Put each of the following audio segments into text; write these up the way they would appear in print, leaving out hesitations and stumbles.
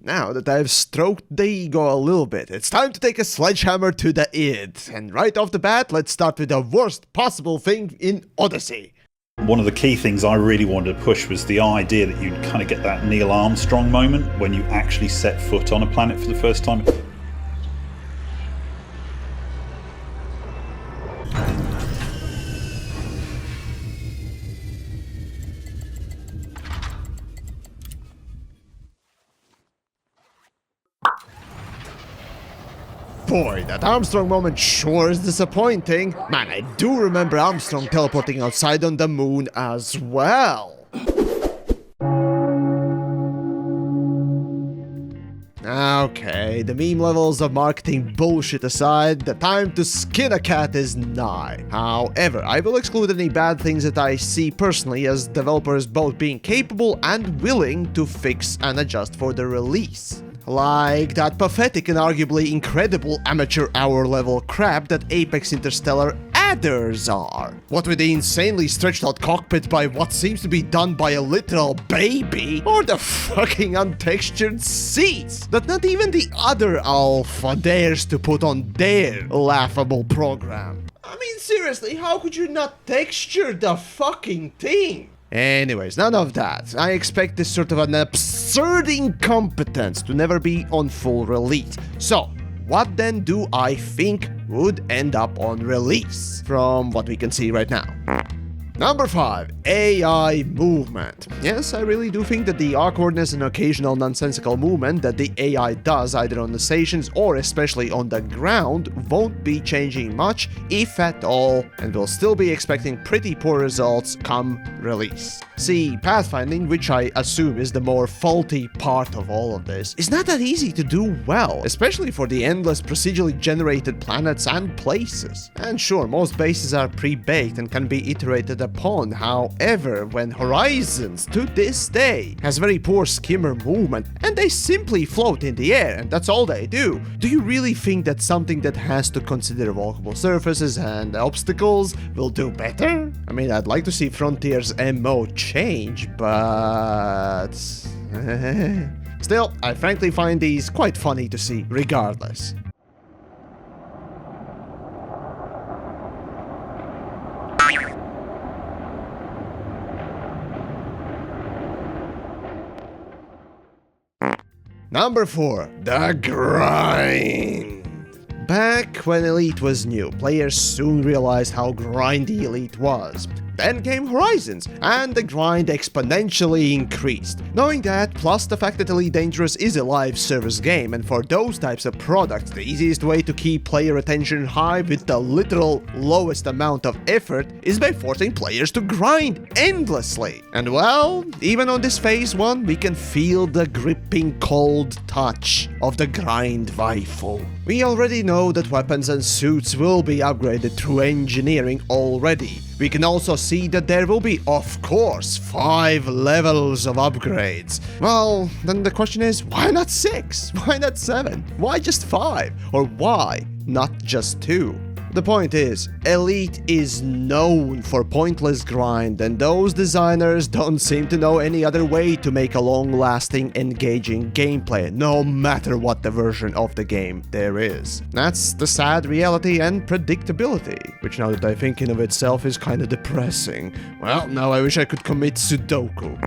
Now that I've stroked the ego a little bit, it's time to take a sledgehammer to the id. And right off the bat, let's start with the worst possible thing in Odyssey. One of the key things I really wanted to push was the idea that you'd kind of get that Neil Armstrong moment when you actually set foot on a planet for the first time. Boy, that Armstrong moment sure is disappointing. Man, I do remember Armstrong teleporting outside on the moon as well. Okay, the meme levels of marketing bullshit aside, the time to skin a cat is nigh. However, I will exclude any bad things that I see personally as developers both being capable and willing to fix and adjust for the release. Like that pathetic and arguably incredible amateur hour level crap that Apex Interstellar adders are. What with the insanely stretched out cockpit by what seems to be done by a literal baby, or the fucking untextured seats that not even the other alpha dares to put on their laughable program. I mean, seriously, how could you not texture the fucking thing? Anyways, none of that. I expect this sort of an absurd incompetence to never be on full release. So, what then do I think would end up on release, from what we can see right now? Number 5. AI movement. Yes, I really do think that the awkwardness and occasional nonsensical movement that the AI does either on the stations or especially on the ground won't be changing much, if at all, and we'll still be expecting pretty poor results come release. See, pathfinding, which I assume is the more faulty part of all of this, is not that easy to do well, especially for the endless procedurally generated planets and places. And sure, most bases are pre-baked and can be iterated upon. However, when Horizons, to this day, has very poor skimmer movement, and they simply float in the air, and that's all they do you really think that something that has to consider walkable surfaces and obstacles will do better? I mean, I'd like to see Frontier's MO change, but... Still, I frankly find these quite funny to see, regardless. Number 4. The grind. Back when Elite was new, players soon realized how grindy Elite was. Then came Horizons, and the grind exponentially increased. Knowing that, plus the fact that Elite Dangerous is a live service game, and for those types of products, the easiest way to keep player attention high with the literal lowest amount of effort is by forcing players to grind endlessly. And well, even on this phase 1, we can feel the gripping cold touch of the grind rifle. We already know that weapons and suits will be upgraded through engineering already. We can also see that there will be, of course, 5 levels of upgrades. Well, then the question is, why not 6? Why not 7? Why just 5? Or why not just 2? The point is, Elite is known for pointless grind, and those designers don't seem to know any other way to make a long-lasting, engaging gameplay, no matter what the version of the game there is. That's the sad reality and predictability, which now that I'm thinking of itself is kinda depressing. Well, now I wish I could commit Sudoku.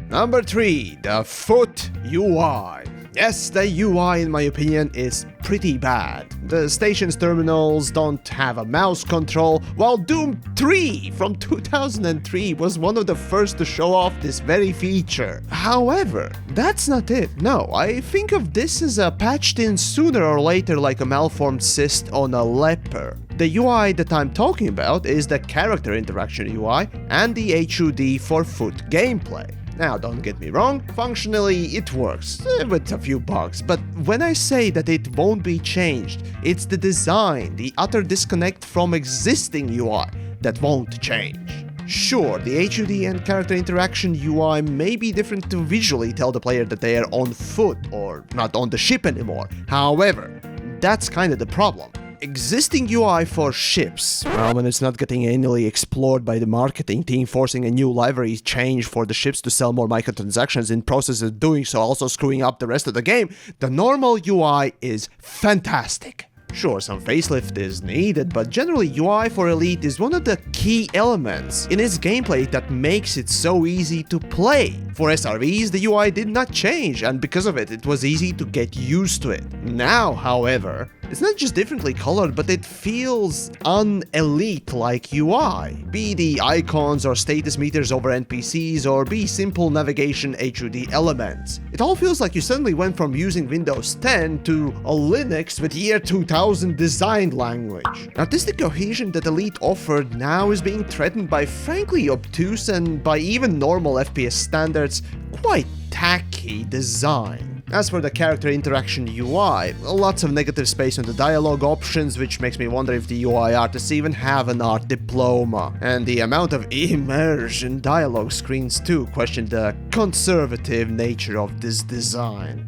Number 3. The foot UI. Yes, the UI, in my opinion, is pretty bad. The station's terminals don't have a mouse control, while Doom 3 from 2003 was one of the first to show off this very feature. However, that's not it. No, I think of this as a patched in sooner or later like a malformed cyst on a leper. The UI that I'm talking about is the character interaction UI and the HUD for foot gameplay. Now, don't get me wrong, functionally it works, with a few bugs, but when I say that it won't be changed, it's the design, the utter disconnect from existing UI that won't change. Sure, the HUD and character interaction UI may be different to visually tell the player that they are on foot or not on the ship anymore. However, that's kinda the problem. existing UI for ships, when it's not getting annually explored by the marketing team, forcing a new library change for the ships to sell more microtransactions, in process of doing so also screwing up the rest of the game, the normal UI is fantastic. Sure, some facelift is needed, but generally UI for Elite is one of the key elements in its gameplay that makes it so easy to play. For SRVs, the UI did not change, and because of it, it was easy to get used to it. Now, however, it's not just differently colored, but it feels un-Elite-like UI. Be the icons or status meters over NPCs, or be simple navigation HUD elements. It all feels like you suddenly went from using Windows 10 to a Linux with year 2000 designed language. Artistic cohesion that Elite offered now is being threatened by frankly obtuse and by even normal FPS standards, quite tacky design. As for the character interaction UI, lots of negative space on the dialogue options, which makes me wonder if the UI artists even have an art diploma. And the amount of immersion dialogue screens too question the conservative nature of this design.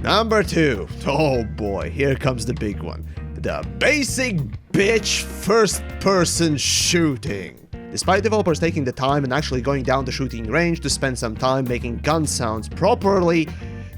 Number 2. Oh boy, here comes the big one. The basic bitch first-person shooting. Despite developers taking the time and actually going down the shooting range to spend some time making gun sounds properly,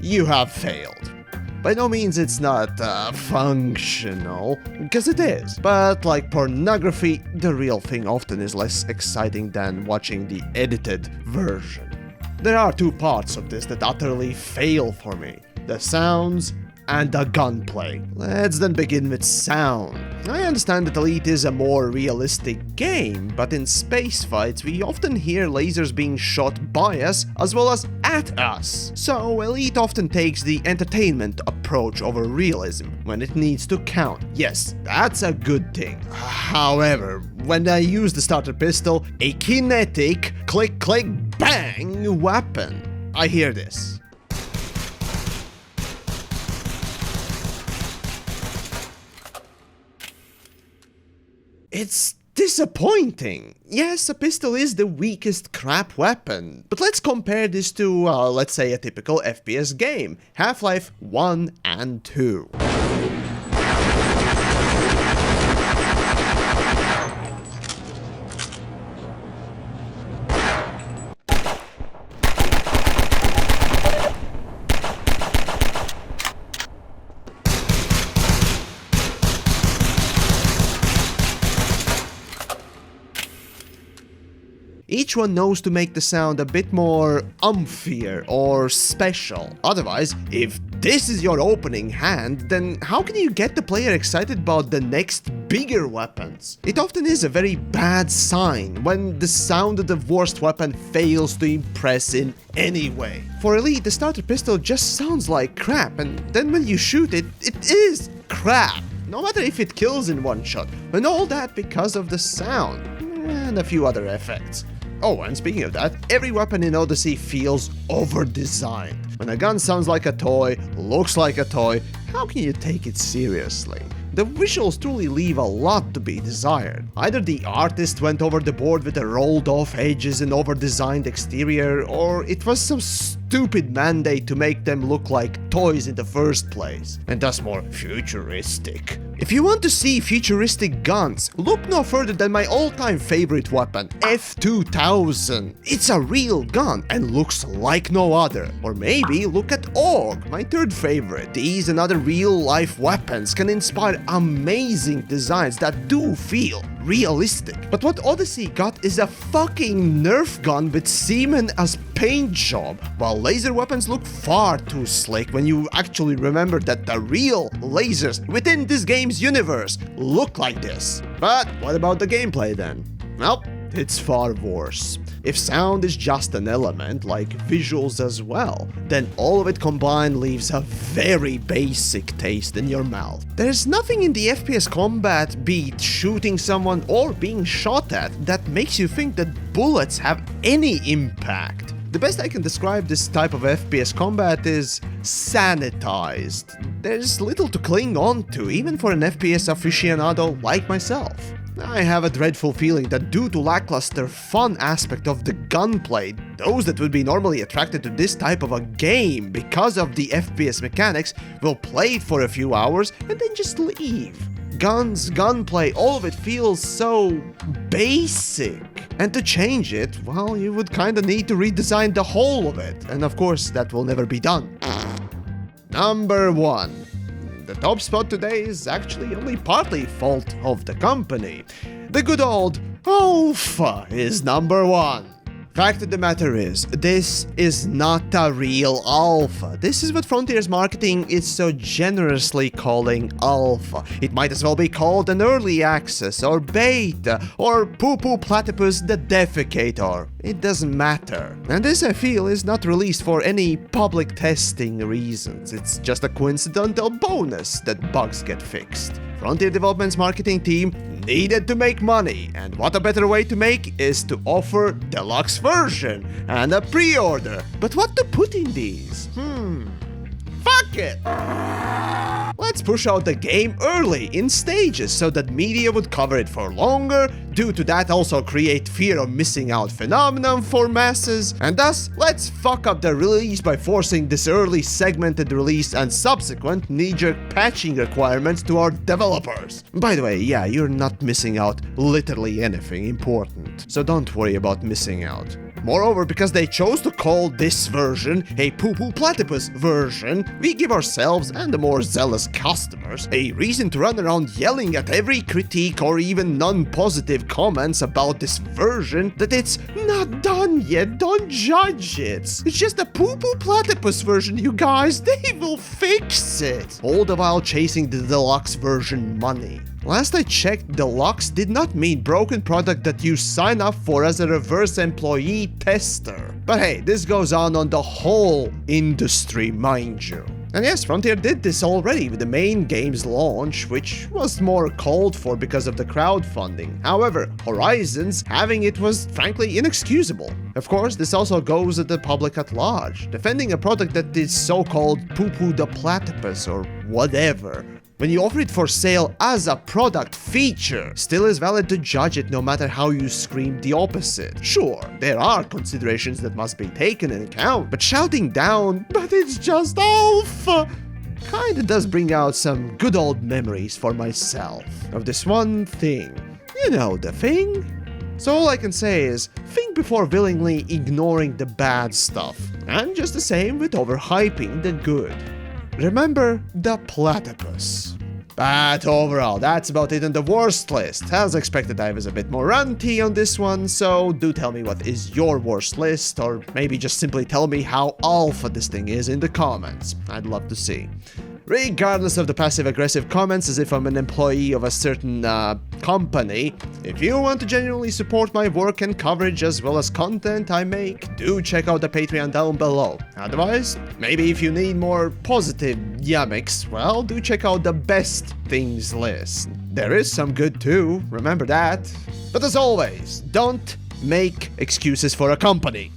you have failed. By no means it's not functional, because it is, but like pornography, the real thing often is less exciting than watching the edited version. There are two parts of this that utterly fail for me: the sounds and the gunplay. Let's then begin with sound. I understand that Elite is a more realistic game, but in space fights we often hear lasers being shot by us as well as at us. So Elite often takes the entertainment approach over realism when it needs to count. Yes, that's a good thing. However, when I use the starter pistol, a kinetic click click bang weapon, I hear this. It's disappointing. Yes, a pistol is the weakest crap weapon, but let's compare this to, let's say, a typical FPS game, Half-Life 1 and 2. Each one knows to make the sound a bit more umphier or special. Otherwise, if this is your opening hand, then how can you get the player excited about the next bigger weapons? It often is a very bad sign when the sound of the worst weapon fails to impress in any way. For Elite, the starter pistol just sounds like crap, and then when you shoot it, it is crap. No matter if it kills in one shot, and all that because of the sound, and a few other effects. Oh, and speaking of that, every weapon in Odyssey feels over-designed. When a gun sounds like a toy, looks like a toy, how can you take it seriously? The visuals truly leave a lot to be desired. Either the artist went over the board with the rolled off edges and over-designed exterior, or it was some stupid mandate to make them look like toys in the first place, and thus more futuristic. If you want to see futuristic guns, look no further than my all-time favorite weapon, F2000. It's a real gun and looks like no other. Or maybe look at AUG, my third favorite. These and other real-life weapons can inspire amazing designs that do feel realistic. But what Odyssey got is a fucking Nerf gun with semen as paint job, while laser weapons look far too slick when you actually remember that the real lasers within this game's universe look like this. But what about the gameplay then? Well, it's far worse. If sound is just an element, like visuals as well, then all of it combined leaves a very basic taste in your mouth. There's nothing in the FPS combat, be it shooting someone or being shot at, that makes you think that bullets have any impact. The best I can describe this type of FPS combat is sanitized. There's little to cling on to, even for an FPS aficionado like myself. I have a dreadful feeling that due to lackluster fun aspect of the gunplay, those that would be normally attracted to this type of a game because of the FPS mechanics will play it for a few hours and then just leave. Guns, gunplay, all of it feels so basic. And to change it, well, you would kinda need to redesign the whole of it. And of course, that will never be done. Number 1. The top spot today is actually only partly fault of the company. The good old alpha is number 1. Fact of the matter is, this is not a real alpha. This is what Frontier's marketing is so generously calling alpha. It might as well be called an early access, or beta, or poo-poo platypus the defecator. It doesn't matter. And this, I feel, is not released for any public testing reasons. It's just a coincidental bonus that bugs get fixed. Frontier Development's marketing team needed to make money, and what a better way to make is to offer deluxe version and a pre-order. But what to put in these? Fuck it! Let's push out the game early, in stages, so that media would cover it for longer, due to that also create fear of missing out phenomenon for masses, and thus, let's fuck up the release by forcing this early segmented release and subsequent knee-jerk patching requirements to our developers. By the way, yeah, you're not missing out literally anything important, so don't worry about missing out. Moreover, because they chose to call this version a poo-poo platypus version, we give ourselves and the more zealous customers a reason to run around yelling at every critique or even non-positive comments about this version that it's not done yet, don't judge it. It's just a poo-poo platypus version, you guys, they will fix it. All the while chasing the deluxe version money. Last I checked, deluxe did not mean broken product that you sign up for as a reverse employee tester. But hey, this goes on the whole industry, mind you. And yes, Frontier did this already with the main game's launch, which was more called for because of the crowdfunding. However, Horizons having it was frankly inexcusable. Of course, this also goes at the public at large. Defending a product that is so-called poo-poo the platypus or whatever, when you offer it for sale as a product feature, still is valid to judge it no matter how you scream the opposite. Sure, there are considerations that must be taken into account, but shouting down, "But it's just alpha," kinda does bring out some good old memories for myself of this one thing. You know the thing? So all I can say is, think before willingly ignoring the bad stuff, and just the same with overhyping the good. Remember the platypus. But overall, that's about it on the worst list. As expected, I was a bit more ranty on this one, so do tell me what is your worst list, or maybe just simply tell me how alpha this thing is in the comments. I'd love to see. Regardless of the passive-aggressive comments as if I'm an employee of a certain company, if you want to genuinely support my work and coverage as well as content I make, do check out the Patreon down below. Otherwise, maybe if you need more positive yamiks, well, do check out the best things list. There is some good too, remember that. But as always, don't make excuses for a company.